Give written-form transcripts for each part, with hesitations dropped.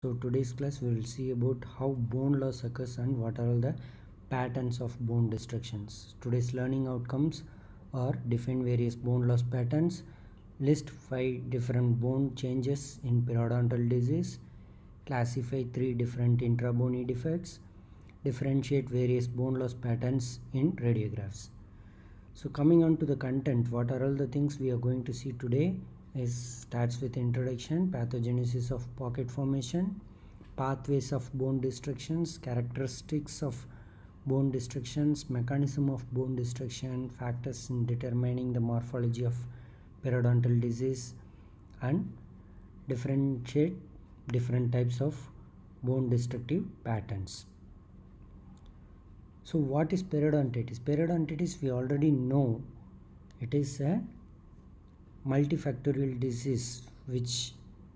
So today's class we will see about how bone loss occurs and what are all the patterns of bone destructions. Today's learning outcomes are define various bone loss patterns, list 5 different bone changes in periodontal disease, classify 3 different intrabony defects, differentiate various bone loss patterns in radiographs. So coming on to the content, what are all the things we are going to see today is starts with introduction, pathogenesis of pocket formation, pathways of bone destructions, characteristics of bone destructions, mechanism of bone destruction, factors in determining the morphology of periodontal disease, and differentiate different types of bone destructive patterns. So what is periodontitis? Periodontitis, we already know it is a multifactorial disease which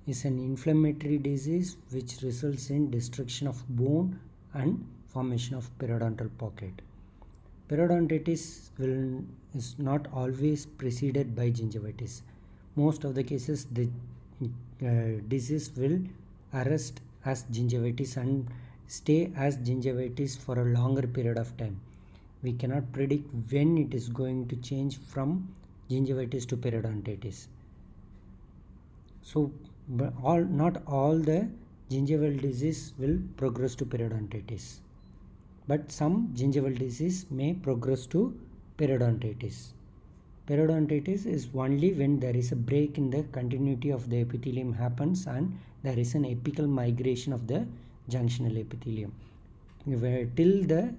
is an inflammatory disease which results in destruction of bone and formation of periodontal pocket. Periodontitis is not always preceded by gingivitis. Most of the cases the disease will arrest as gingivitis and stay as gingivitis for a longer period of time. We cannot predict when it is going to change from gingivitis to periodontitis. So not all the gingival disease will progress to periodontitis, but some gingival disease may progress to periodontitis. Periodontitis is only when there is a break in the continuity of the epithelium happens and there is an apical migration of the junctional epithelium. Till the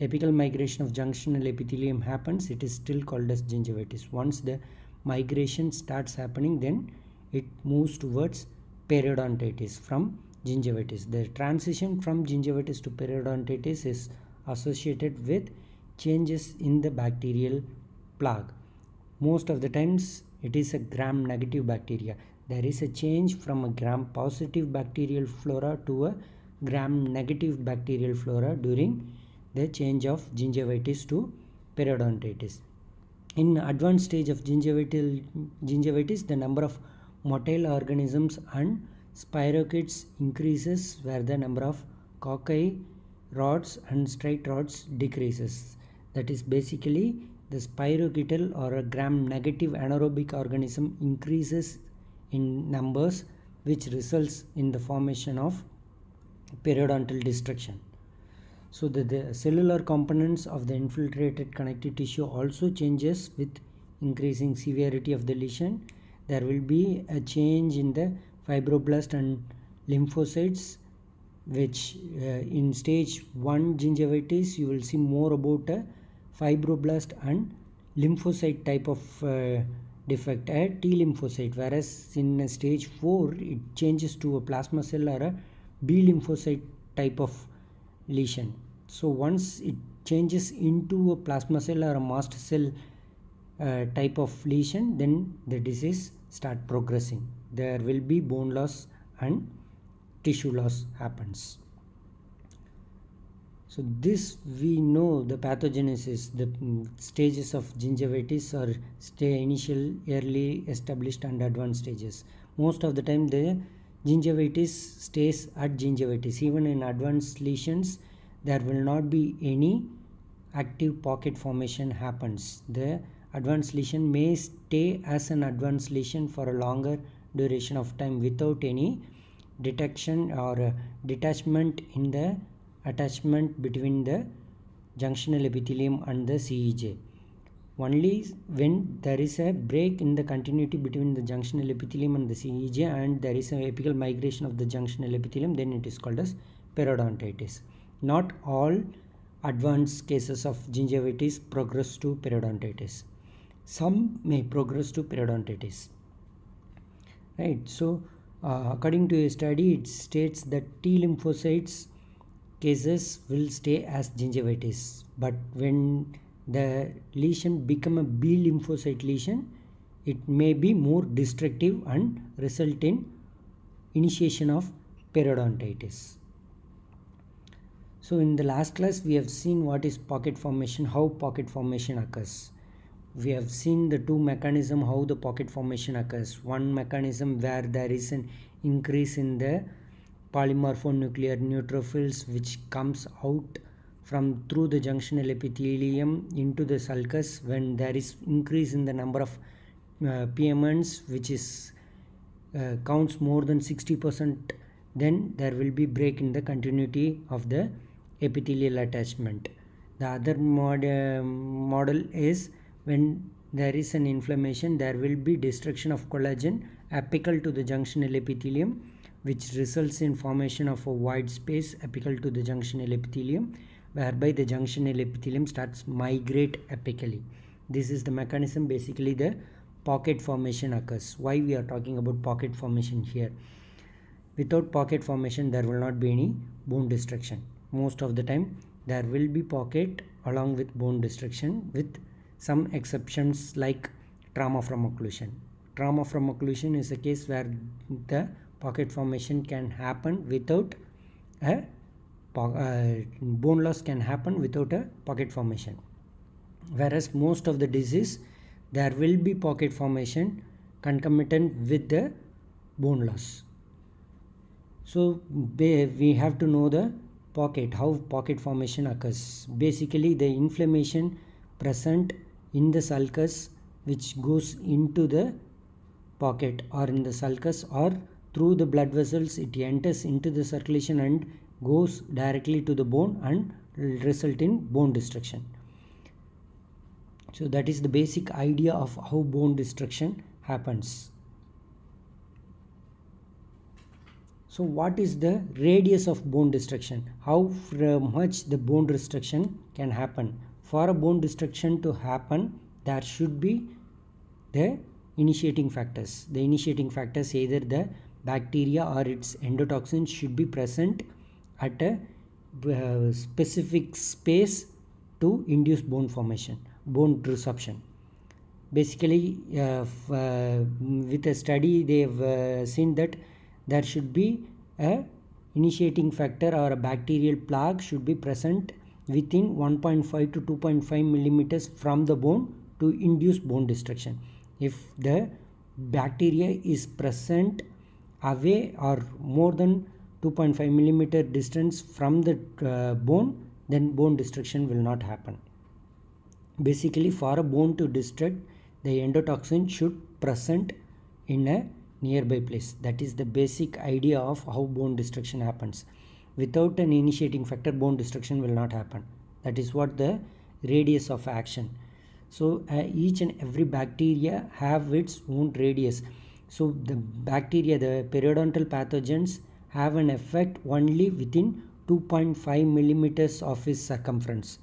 apical migration of junctional epithelium happens, it is still called as gingivitis. Once the migration starts happening, then it moves towards periodontitis from gingivitis. The transition from gingivitis to periodontitis is associated with changes in the bacterial plaque. Most of the times it is a gram-negative bacteria. There is a change from a gram-positive bacterial flora to a gram-negative bacterial flora during the change of gingivitis to periodontitis. In advanced stage of gingivitis, the number of motile organisms and spirochetes increases where the number of cocci rods and straight rods decreases. That is basically the spirochetal or a gram-negative anaerobic organism increases in numbers, which results in the formation of periodontal destruction. So the cellular components of the infiltrated connective tissue also changes with increasing severity of the lesion. There will be a change in the fibroblast and lymphocytes, which in stage 1 gingivitis you will see more about a fibroblast and lymphocyte type of defect, a T lymphocyte, whereas in stage 4 it changes to a plasma cell or a B lymphocyte type of lesion. So once it changes into a plasma cell or a mast cell type of lesion, then the disease start progressing. There will be bone loss and tissue loss happens. So this we know the pathogenesis, the stages of gingivitis or initial, early, established and advanced stages. Most of the time the gingivitis stays at gingivitis. Even in advanced lesions there will not be any active pocket formation happens. The advanced lesion may stay as an advanced lesion for a longer duration of time without any detection or detachment in the attachment between the junctional epithelium and the CEJ. Only when there is a break in the continuity between the junctional epithelium and the CEJ and there is an apical migration of the junctional epithelium, then it is called as periodontitis. Not all advanced cases of gingivitis progress to periodontitis. Some may progress to periodontitis. Right. So according to a study, it states that T lymphocytes cases will stay as gingivitis, but when the lesion become a B lymphocyte lesion, it may be more destructive and result in initiation of periodontitis. So in the last class we have seen what is pocket formation, how pocket formation occurs. We have seen the two mechanisms how the pocket formation occurs. One mechanism where there is an increase in the polymorphonuclear neutrophils which comes out from through the junctional epithelium into the sulcus. When there is increase in the number of PMNs, which is counts more than 60%, then there will be break in the continuity of the epithelial attachment. The other model is when there is an inflammation, there will be destruction of collagen apical to the junctional epithelium, which results in formation of a wide space apical to the junctional epithelium, whereby the junctional epithelium starts migrate apically. This is the mechanism. Basically the pocket formation occurs. Why we are talking about pocket formation here? Without pocket formation, there will not be any bone destruction. Most of the time there will be pocket along with bone destruction, with some exceptions like trauma from occlusion. Trauma from occlusion is a case where the pocket formation can happen without a bone loss can happen without a pocket formation. Whereas most of the disease, there will be pocket formation concomitant with the bone loss. So we have to know the pocket, how pocket formation occurs. Basically the inflammation present in the sulcus, which goes into the pocket or in the sulcus, or through the blood vessels, it enters into the circulation and goes directly to the bone and result in bone destruction. So that is the basic idea of how bone destruction happens. So what is the radius of bone destruction? How much the bone destruction can happen? For a bone destruction to happen, there should be the initiating factors. The initiating factors, either the bacteria or its endotoxin, should be present at a specific space to induce bone formation, bone resorption. Basically with a study they have seen that there should be a initiating factor or a bacterial plaque should be present within 1.5 to 2.5 millimeters from the bone to induce bone destruction. If the bacteria is present away or more than 2.5 millimeter distance from the bone, then bone destruction will not happen. Basically, for a bone to destruct, the endotoxin should present in a nearby place. That is the basic idea of how bone destruction happens. Without an initiating factor, bone destruction will not happen. That is what the radius of action. So each and every bacteria have its own radius. So the bacteria, the periodontal pathogens, have an effect only within 2.5 millimeters of its circumference.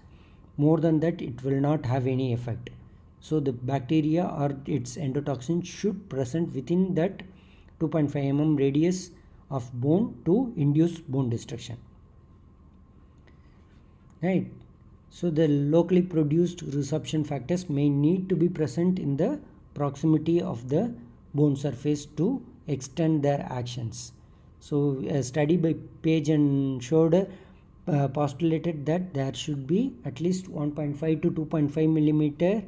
More than that, it will not have any effect. So the bacteria or its endotoxin should present within that 2.5 mm radius of bone to induce bone destruction. Right. So the locally produced resorption factors may need to be present in the proximity of the bone surface to extend their actions. So a study by Page and Schroeder postulated that there should be at least 1.5 to 2.5 millimeter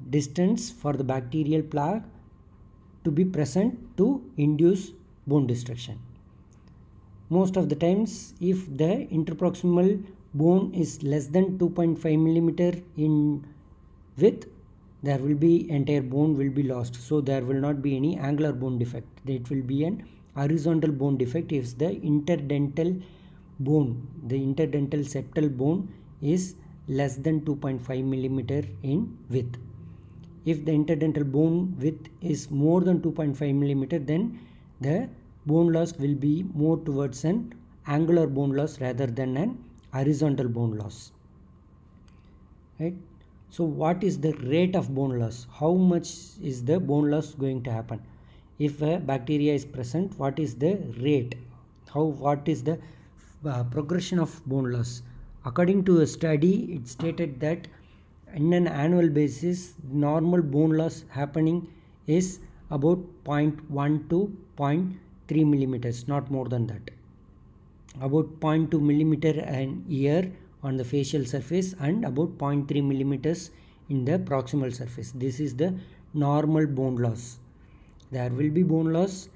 distance for the bacterial plaque to be present to induce bone destruction. Most of the times, if the interproximal bone is less than 2.5 millimeter in width, there will be entire bone will be lost. So there will not be any angular bone defect. It will be an horizontal bone defect if the interdental bone, the interdental septal bone, is less than 2.5 millimeter in width. If the interdental bone width is more than 2.5 millimeter, then the bone loss will be more towards an angular bone loss rather than an horizontal bone loss. Right? So what is the rate of bone loss? How much is the bone loss going to happen? If a bacteria is present, what is the rate? What is the progression of bone loss? According to a study, it stated that in an annual basis, normal bone loss happening is about 0.1 to 0.3 millimeters, not more than that. About 0.2 millimeter an year on the facial surface and about 0.3 millimeters in the proximal surface. This is the normal bone loss. There will be bone loss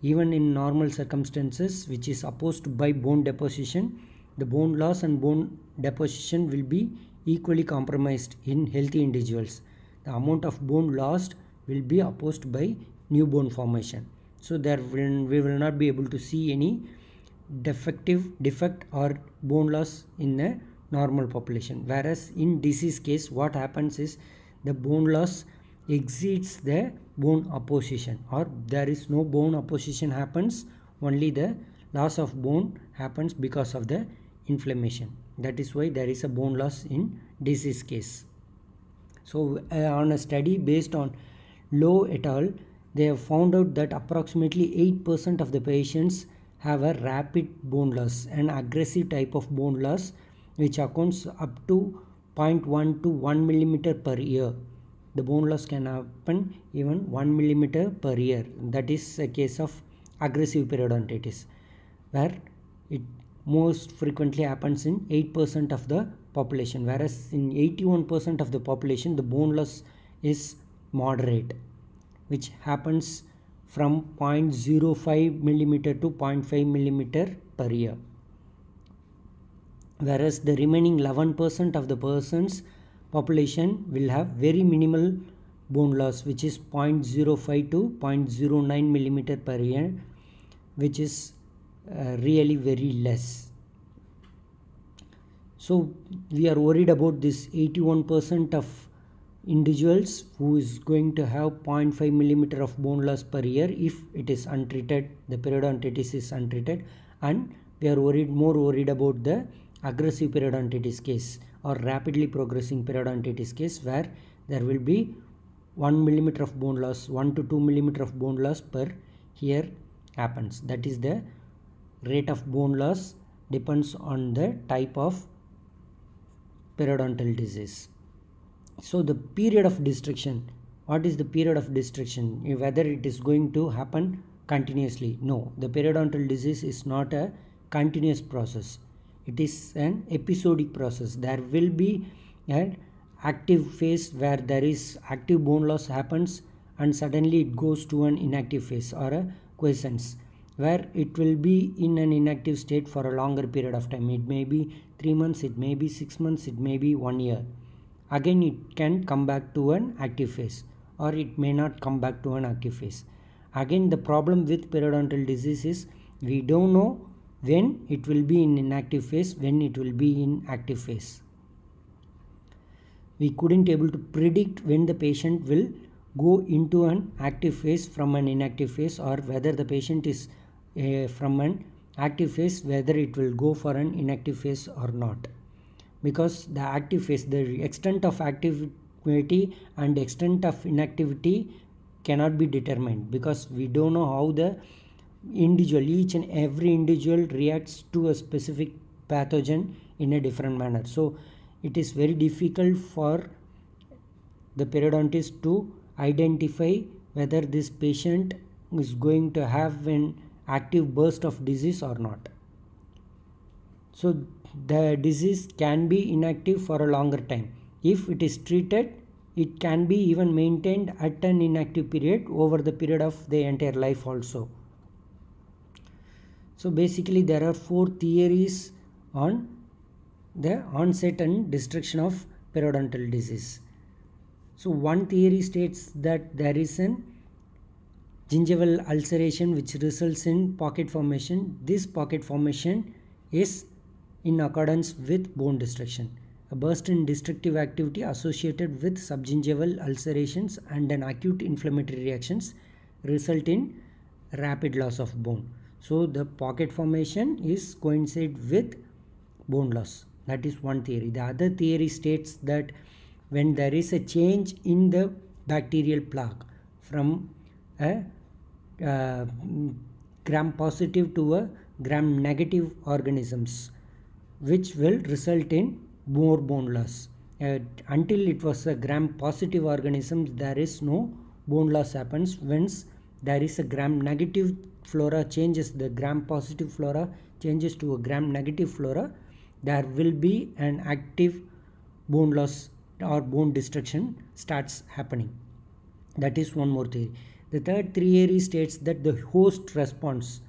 even in normal circumstances, which is opposed by bone deposition, the bone loss and bone deposition will be equally compromised in healthy individuals. The amount of bone lost will be opposed by new bone formation. So we will not be able to see any defect or bone loss in a normal population. Whereas in disease case, what happens is the bone loss exceeds the bone opposition, or there is no bone opposition happens, only the loss of bone happens because of the inflammation. That is why there is a bone loss in disease case. So on a study based on Lowe et al., they have found out that approximately 8% of the patients have a rapid bone loss, an aggressive type of bone loss, which accounts up to 0.1 to 1 millimeter per year. The bone loss can happen even 1 millimeter per year. That is a case of aggressive periodontitis, where it most frequently happens in 8% of the population, whereas in 81% of the population the bone loss is moderate, which happens from 0.05 millimeter to 0.5 millimeter per year. Whereas the remaining 11% of the person's population will have very minimal bone loss, which is 0.05 to 0.09 millimeter per year, which is really very less. So we are worried about this 81% of individuals who is going to have 0.5 millimeter of bone loss per year if it is untreated, the periodontitis is untreated, and we are more worried about the aggressive periodontitis case or rapidly progressing periodontitis case, where there will be 1 millimeter of bone loss, 1 to 2 millimeter of bone loss per year happens. That is the rate of bone loss depends on the type of periodontal disease. So the period of destruction, what is the period of destruction? Whether it is going to happen continuously? No, the periodontal disease is not a continuous process. It is an episodic process. There will be an active phase where there is active bone loss happens, and suddenly it goes to an inactive phase or a quiescence, where it will be in an inactive state for a longer period of time. It may be 3 months, it may be 6 months, it may be 1 year. Again it can come back to an active phase, or it may not come back to an active phase. Again, the problem with periodontal disease is we don't know when it will be in inactive phase, when it will be in active phase. We couldn't able to predict when the patient will go into an active phase from an inactive phase, or whether the patient is from an active phase, whether it will go for an inactive phase or not. Because the active phase, the extent of activity and extent of inactivity cannot be determined, because we don't know how the individual, each and every individual reacts to a specific pathogen in a different manner. So it is very difficult for the periodontist to identify whether this patient is going to have an active burst of disease or not. So the disease can be inactive for a longer time. If it is treated, it can be even maintained at an inactive period over the period of the entire life also. So basically there are 4 theories on the onset and destruction of periodontal disease. So one theory states that there is an gingival ulceration which results in pocket formation. This pocket formation is in accordance with bone destruction. A burst in destructive activity associated with subgingival ulcerations and an acute inflammatory reactions result in rapid loss of bone. So the pocket formation is coincide with bone loss. That is one theory. The other theory states that when there is a change in the bacterial plaque from a gram positive to a gram negative organisms, which will result in more bone loss. Until it was a gram positive organisms, there is no bone loss happens. Once there is a gram negative flora changes, the gram positive flora changes to a gram negative flora, there will be an active bone loss or bone destruction starts happening. That is one more theory. The third theory states that the host response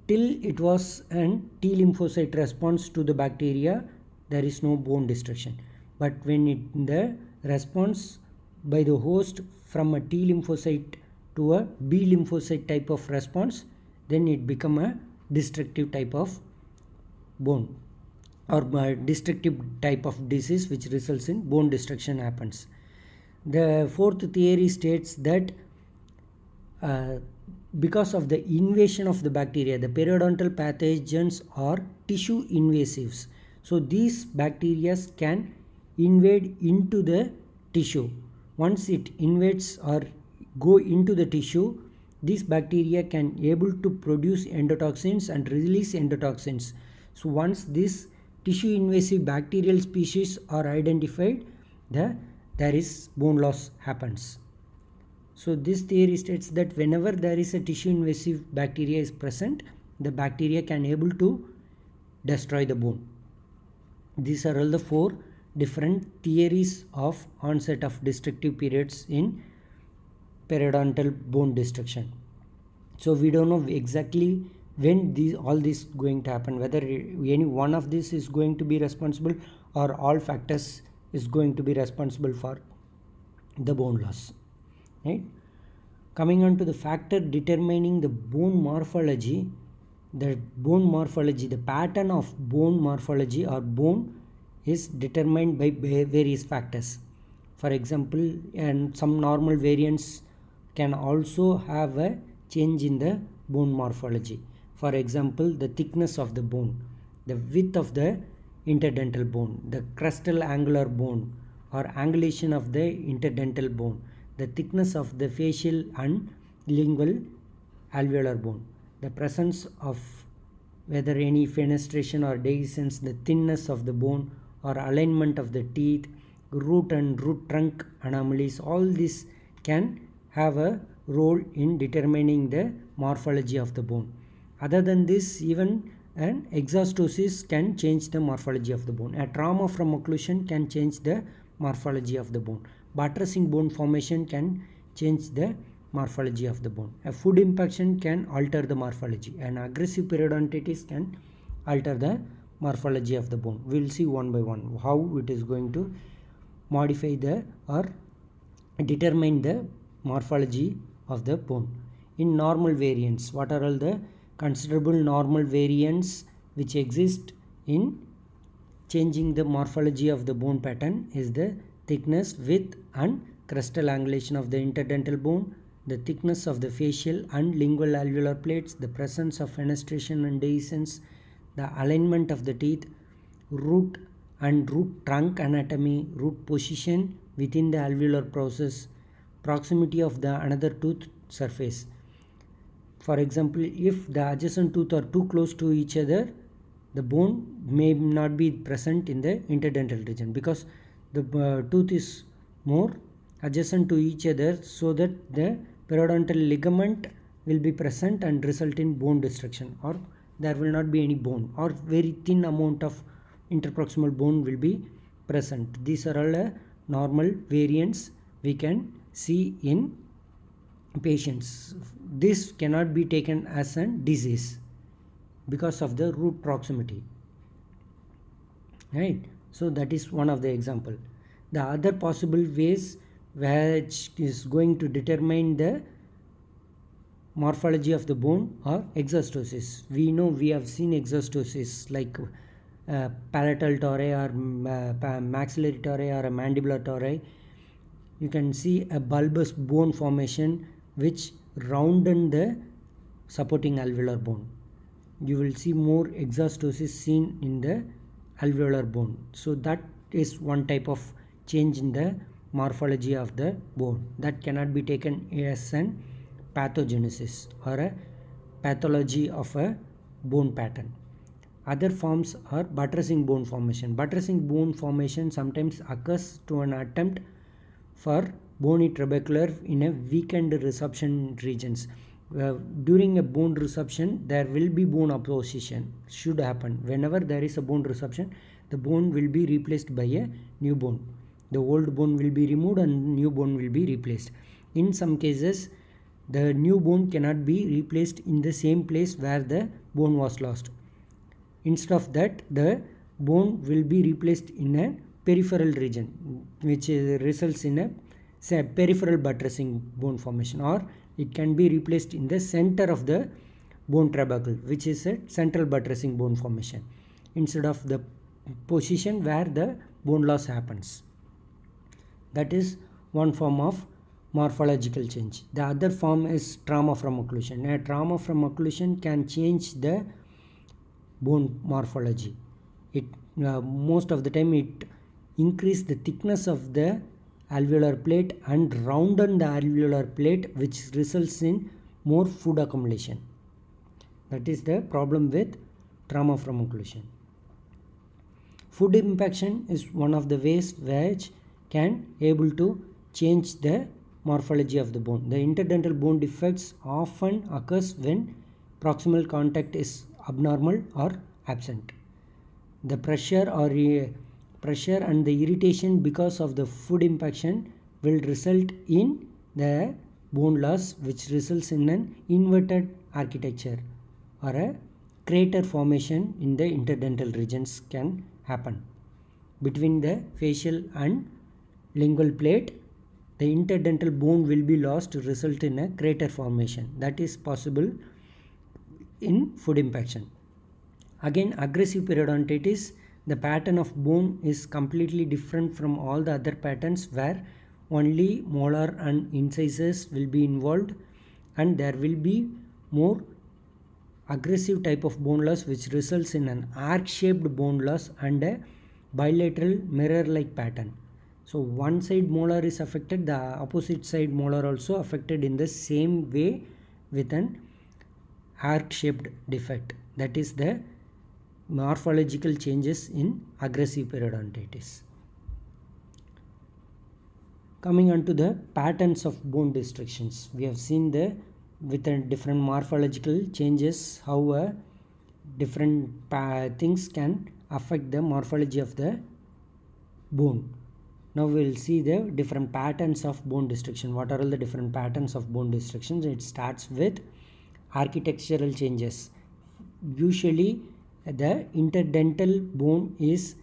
till it was an T lymphocyte response to the bacteria, there is no bone destruction. But when the response by the host from a T lymphocyte to a B lymphocyte type of response, then it become a destructive type of bone or destructive type of disease which results in bone destruction happens. The fourth theory states that because of the invasion of the bacteria, the periodontal pathogens are tissue invasives. So these bacteria can invade into the tissue. Once it invades or go into the tissue, these bacteria can able to produce endotoxins and release endotoxins. So once this tissue invasive bacterial species are identified, there is bone loss happens. So this theory states that whenever there is a tissue invasive bacteria is present, the bacteria can able to destroy the bone. These are all the four different theories of onset of destructive periods in periodontal bone destruction. So we don't know exactly when all this going to happen, whether any one of these is going to be responsible or all factors is going to be responsible for the bone loss. Right? Coming on to the factor determining the bone morphology, the pattern of bone morphology or bone is determined by various factors. For example, and some normal variants can also have a change in the bone morphology. For example, the thickness of the bone, the width of the interdental bone, the crustal angular bone or angulation of the interdental bone, the thickness of the facial and lingual alveolar bone, the presence of whether any fenestration or dehiscence, the thinness of the bone or alignment of the teeth, root and root trunk anomalies, all this can have a role in determining the morphology of the bone. Other than this, even an exostosis can change the morphology of the bone. A trauma from occlusion can change the morphology of the bone. Buttressing bone formation can change the morphology of the bone. A food impaction can alter the morphology. An aggressive periodontitis can alter the morphology of the bone. We will see one by one how it is going to modify the or determine the morphology of the bone. In normal variants, what are all the considerable normal variants which exist in changing the morphology of the bone pattern is the thickness, width and crustal angulation of the interdental bone, the thickness of the facial and lingual alveolar plates, the presence of fenestration and dehiscence, the alignment of the teeth, root and root trunk anatomy, root position within the alveolar process, proximity of the another tooth surface. For example, if the adjacent tooth are too close to each other, the bone may not be present in the interdental region because the tooth is more adjacent to each other, so that the periodontal ligament will be present and result in bone destruction, or there will not be any bone, or very thin amount of interproximal bone will be present. These are all normal variants we can see in patients. This cannot be taken as a disease because of the root proximity, right? So that is one of the example. The other possible ways which is going to determine the morphology of the bone are exostosis. We know, we have seen exostosis like palatal torrei or maxillary torrei or a mandibular torrei. You can see a bulbous bone formation which rounded the supporting alveolar bone. You will see more exostosis seen in the alveolar bone. So that is one type of change in the morphology of the bone that cannot be taken as an pathogenesis or a pathology of a bone pattern. Other forms are buttressing bone formation. Buttressing bone formation sometimes occurs to an attempt for bony trabecular in a weakened resorption regions. During a bone resorption, there will be bone opposition should happen. Whenever there is a bone resorption, the bone will be replaced by a new bone. The old bone will be removed and new bone will be replaced. In some cases, The new bone cannot be replaced in the same place where the bone was lost. Instead of that, the bone will be replaced in a peripheral region, which results in a peripheral buttressing bone formation, or it can be replaced in the center of the bone trabecle, which is a central buttressing bone formation, instead of the position where the bone loss happens. That is one form of morphological change. The other form is trauma from occlusion. A trauma from occlusion can change the bone morphology. It most of the time it increase the thickness of the alveolar plate and rounden the alveolar plate, which results in more food accumulation. That is the problem with trauma from occlusion. Food impaction is one of the ways which can able to change the morphology of the bone. The interdental bone defects often occurs when proximal contact is abnormal or absent. The pressure and the irritation because of the food impaction will result in the bone loss, which results in an inverted architecture or a crater formation in the interdental regions can happen. Between the facial and lingual plate, the interdental bone will be lost to result in a crater formation. That is possible in food impaction. Again, aggressive periodontitis, the pattern of bone is completely different from all the other patterns, where only molar and incisors will be involved, and there will be more aggressive type of bone loss, which results in an arc-shaped bone loss and a bilateral mirror-like pattern. So one side molar is affected, the opposite side molar also affected in the same way with an arc-shaped defect. That is the morphological changes in aggressive periodontitis. Coming on to the patterns of bone destructions, we have seen the with the different morphological changes how different things can affect the morphology of the bone. Now we will see the different patterns of bone destruction. What are all the different patterns of bone destruction? It starts with architectural changes. Usually the interdental bone is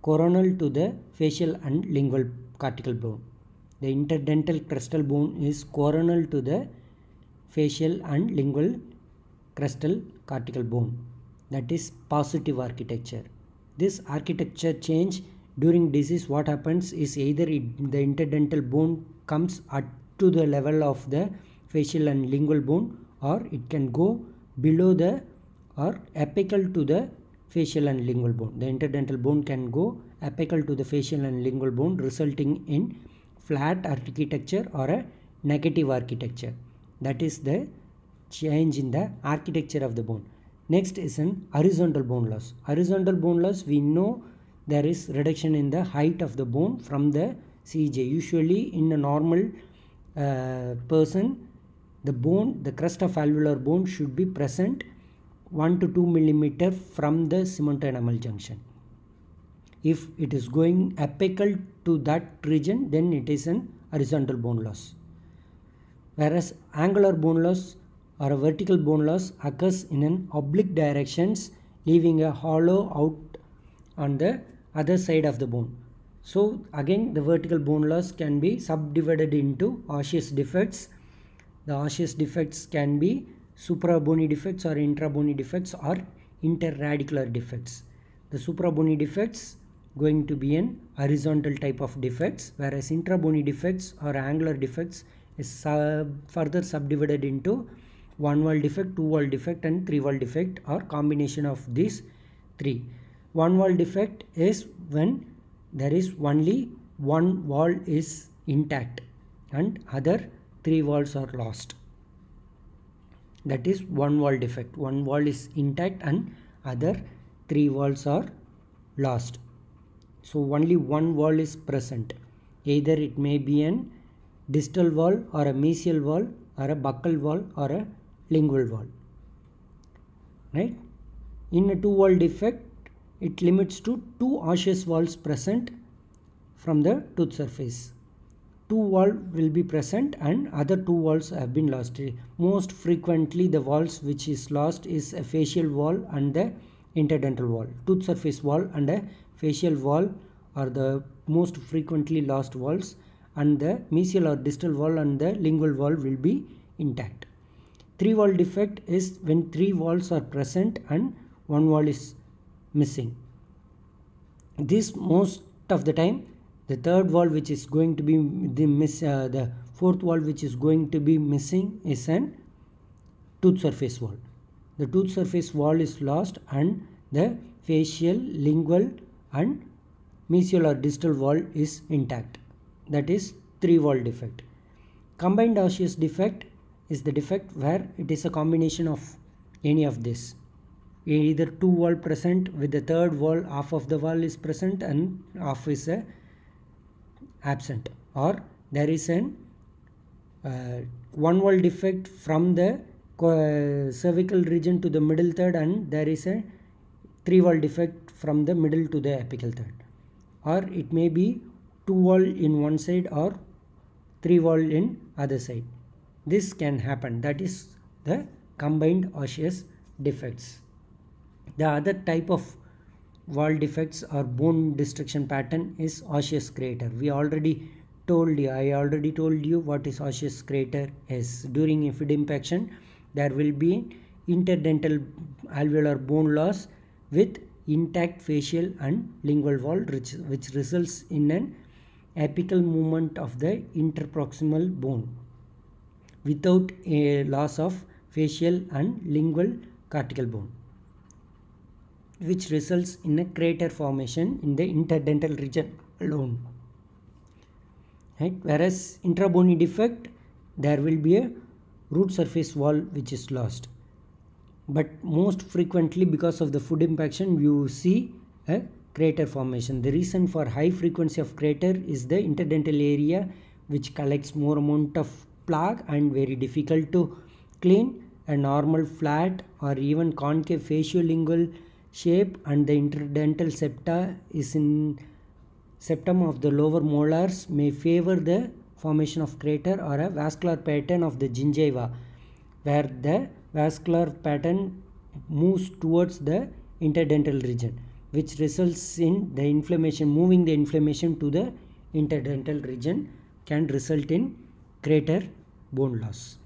coronal to the facial and lingual cortical bone. The interdental crestal bone is coronal to the facial and lingual crestal cortical bone. That is positive architecture. This architecture change during disease, what happens is either the interdental bone comes up to the level of the facial and lingual bone, or it can go below the or apical to the facial and lingual bone. The interdental bone can go apical to the facial and lingual bone, resulting in flat architecture or a negative architecture. That is the change in the architecture of the bone. Next is an horizontal bone loss. Horizontal bone loss, we know there is reduction in the height of the bone from the CJ. Usually in a normal person, the crest of alveolar bone should be present 1 to 2 millimeter from the cemento-enamel junction. If it is going apical to that region, then it is an horizontal bone loss. Whereas angular bone loss or a vertical bone loss occurs in an oblique directions, leaving a hollow out on the other side of the bone. So again, the vertical bone loss can be subdivided into osseous defects. The osseous defects can be suprabony defects or intrabony defects or interradicular defects. The suprabony defects going to be an horizontal type of defects, whereas intrabony defects or angular defects is further subdivided into one wall defect, two wall defect and three wall defect, or combination of these three. One wall defect is when there is only one wall is intact and other three walls are lost. That is one wall defect. One wall is intact and other three walls are lost. So only one wall is present. Either it may be an distal wall or a mesial wall or a buccal wall or a lingual wall. Right? In a two wall defect, it limits to two osseous walls present from the tooth surface. two walls will be present and other two walls have been lost. Most frequently the walls which is lost is a facial wall and the interdental wall. Tooth surface wall and a facial wall are the most frequently lost walls, and the mesial or distal wall and the lingual wall will be intact. Three wall defect is when three walls are present and one wall is missing. This most of the time the third wall which is going to be the fourth wall which is going to be missing is an tooth surface wall. The tooth surface wall is lost and the facial, lingual and mesial or distal wall is intact. That is three wall defect. Combined osseous defect is the defect where it is a combination of any of this. Either two wall present with the third wall, half of the wall is present and half is absent, or there is an one wall defect from the cervical region to the middle third, and there is a three wall defect from the middle to the apical third, or it may be two wall in one side or three wall in other side. This can happen. That is the combined osseous defects. The other type of wall defects or bone destruction pattern is osseous crater. I already told you what is osseous crater is. During feed impaction there will be interdental alveolar bone loss with intact facial and lingual wall, which results in an apical movement of the interproximal bone without a loss of facial and lingual cortical bone, which results in a crater formation in the interdental region alone. Right? Whereas intrabony defect, there will be a root surface wall which is lost. But most frequently, because of the food impaction, you see a crater formation. The reason for high frequency of crater is the interdental area, which collects more amount of plaque and very difficult to clean. A normal flat or even concave faciolingual shape and the interdental septa is in septum of the lower molars may favor the formation of crater or a vascular pattern of the gingiva, where the vascular pattern moves towards the interdental region, which results in the inflammation. Moving the inflammation to the interdental region can result in crater bone loss.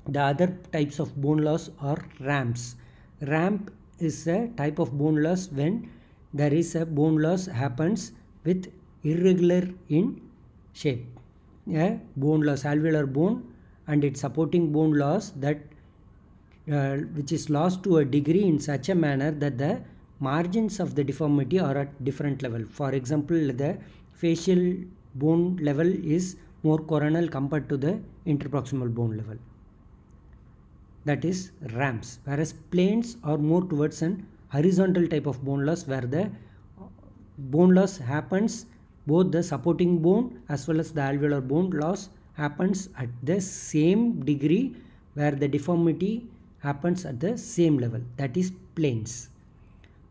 The other types of bone loss are ramps. Ramp is a type of bone loss when there is a bone loss happens with irregular in shape. A bone loss, alveolar bone and its supporting bone loss that which is lost to a degree in such a manner that the margins of the deformity are at different level. For example, the facial bone level is more coronal compared to the interproximal bone level. That is ramps. Whereas planes are more towards an horizontal type of bone loss, where the bone loss happens, both the supporting bone as well as the alveolar bone loss happens at the same degree, where the deformity happens at the same level. That is planes.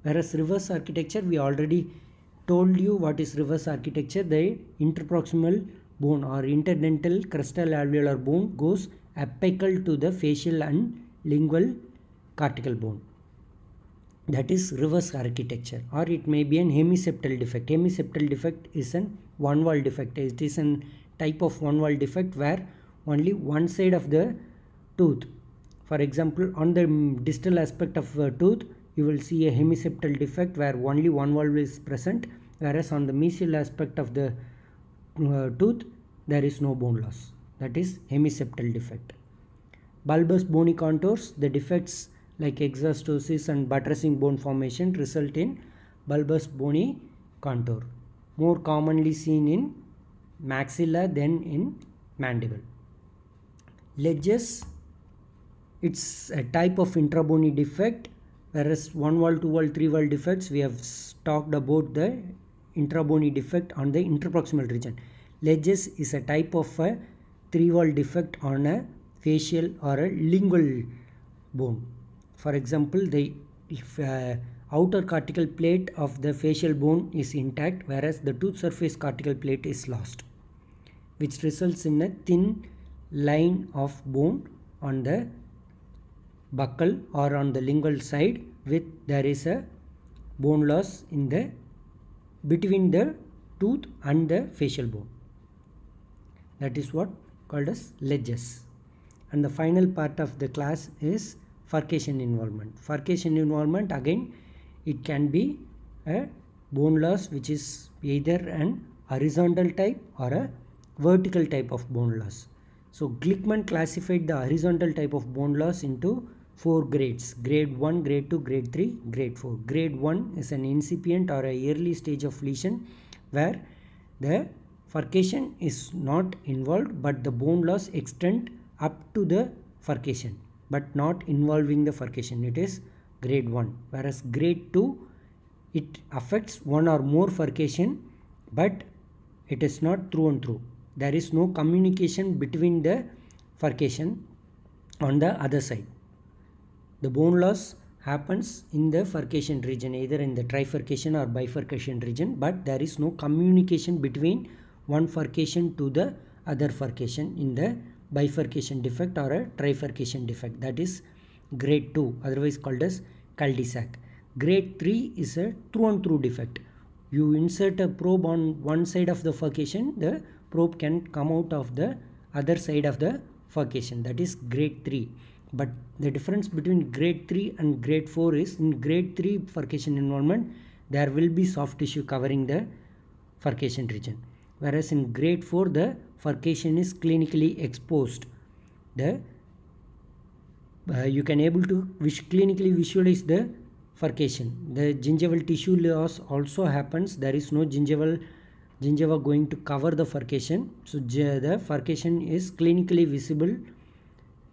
Whereas reverse architecture, we already told you what is reverse architecture. The interproximal bone or interdental crestal alveolar bone goes apical to the facial and lingual cortical bone. That is reverse architecture. Or it may be an hemiseptal defect. Hemiseptal defect is an one wall defect. It is a type of one wall defect where only one side of the tooth, for example on the distal aspect of a tooth, you will see a hemiseptal defect where only one wall is present, whereas on the mesial aspect of the tooth there is no bone loss. That is hemiseptal defect. Bulbous bony contours, the defects like exostosis and buttressing bone formation result in bulbous bony contour, more commonly seen in maxilla than in mandible. Ledges, it's a type of intrabony defect, whereas one wall, two wall, three wall defects, we have talked about the intrabony defect on the interproximal region. Ledges is a type of a three wall defect on a facial or a lingual bone. For example, if outer cortical plate of the facial bone is intact, whereas the tooth surface cortical plate is lost. which results in a thin line of bone on the buccal or on the lingual side, with there is a bone loss in the between the tooth and the facial bone. That is what called as ledges. And the final part of the class is furcation involvement. Furcation involvement, again, it can be a bone loss which is either an horizontal type or a vertical type of bone loss. So Glickman classified the horizontal type of bone loss into 4 grades: grade 1, grade 2, grade 3, grade 4. Grade 1 is an incipient or a early stage of lesion where the furcation is not involved, but the bone loss extends up to the furcation but not involving the furcation. It is grade 1. Whereas grade 2, it affects one or more furcation, but it is not through and through. There is no communication between the furcation on the other side. The bone loss happens in the furcation region, either in the trifurcation or bifurcation region, but there is no communication between one furcation to the other furcation in the bifurcation defect or a trifurcation defect. That is grade 2, otherwise called as cul-de-sac. Grade 3 is a through and through defect. You insert a probe on one side of the furcation, the probe can come out of the other side of the furcation. That is grade 3. But the difference between grade 3 and grade 4 is, in grade 3 furcation involvement, there will be soft tissue covering the furcation region. Whereas in grade 4, the furcation is clinically exposed. You can able to clinically visualize the furcation. The gingival tissue loss also happens. There is no gingiva going to cover the furcation. So the furcation is clinically visible,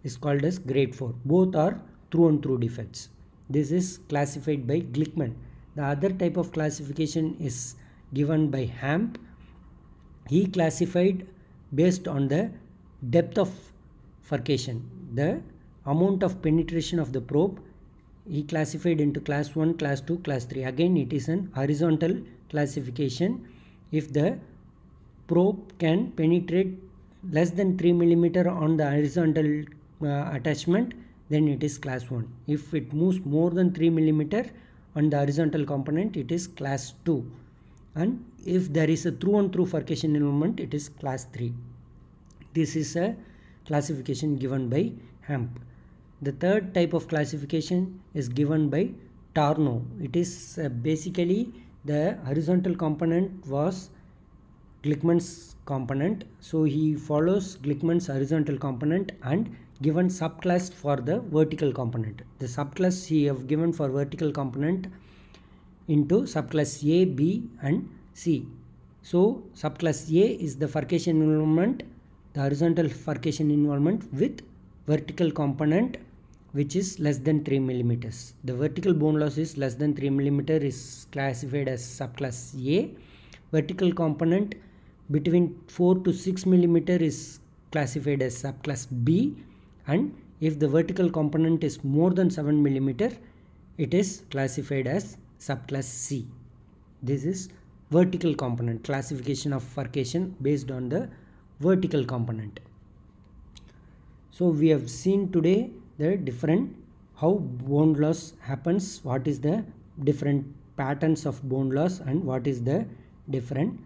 is called as grade 4. Both are through and through defects. This is classified by Glickman. The other type of classification is given by Hamp. He classified based on the depth of furcation, the amount of penetration of the probe. He classified into class 1, class 2, class 3. Again, it is an horizontal classification. If the probe can penetrate less than 3 mm on the horizontal attachment, then it is class 1. If it moves more than 3 mm on the horizontal component, it is class 2. And if there is a through and through furcation involvement, it is class 3. This is a classification given by Hamp. The third type of classification is given by Tarnow. It is basically the horizontal component was Glickman's component. So he follows Glickman's horizontal component and given subclass for the vertical component. The subclass he have given for vertical component into subclass A, B and C. So subclass A is the furcation involvement, the horizontal furcation involvement with vertical component which is less than 3 mm. The vertical bone loss is less than 3 mm is classified as subclass A. Vertical component between 4 to 6 mm is classified as subclass B, and if the vertical component is more than 7 mm, it is classified as subclass C. This is vertical component, classification of furcation based on the vertical component. So we have seen today the different how bone loss happens, what is the different patterns of bone loss and what is the different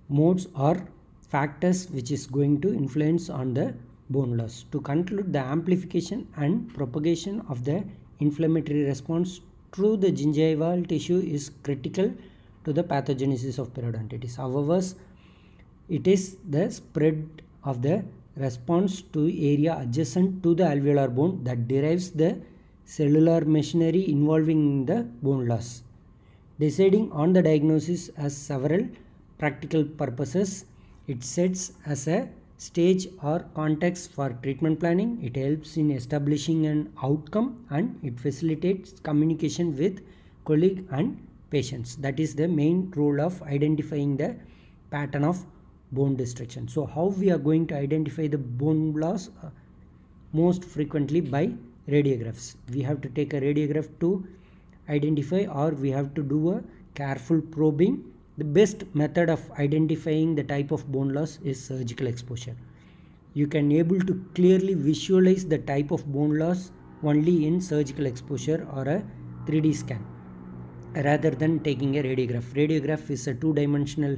modes or factors which is going to influence on the bone loss. To conclude, the amplification and propagation of the inflammatory response through the gingival tissue is critical to the pathogenesis of periodontitis. However, it is the spread of the response to area adjacent to the alveolar bone that derives the cellular machinery involving the bone loss. Deciding on the diagnosis has several practical purposes. It sets as a stage or context for treatment planning. It helps in establishing an outcome and it facilitates communication with colleague and patients. That is the main role of identifying the pattern of bone destruction. So how we are going to identify the bone loss? Most frequently by radiographs. We have to take a radiograph to identify, or we have to do a careful probing The best method of identifying the type of bone loss is surgical exposure. You can able to clearly visualize the type of bone loss only in surgical exposure or a 3D scan rather than taking a radiograph. Radiograph is a two-dimensional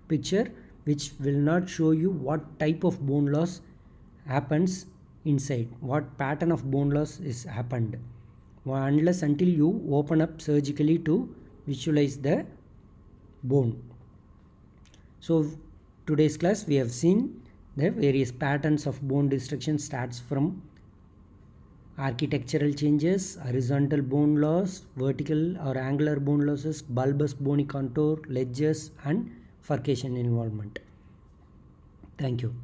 picture which will not show you what type of bone loss happens inside, what pattern of bone loss is happened, unless until you open up surgically to visualize the bone. So today's class we have seen the various patterns of bone destruction starts from architectural changes, horizontal bone loss, vertical or angular bone losses, bulbous bony contour, ledges and furcation involvement. Thank you.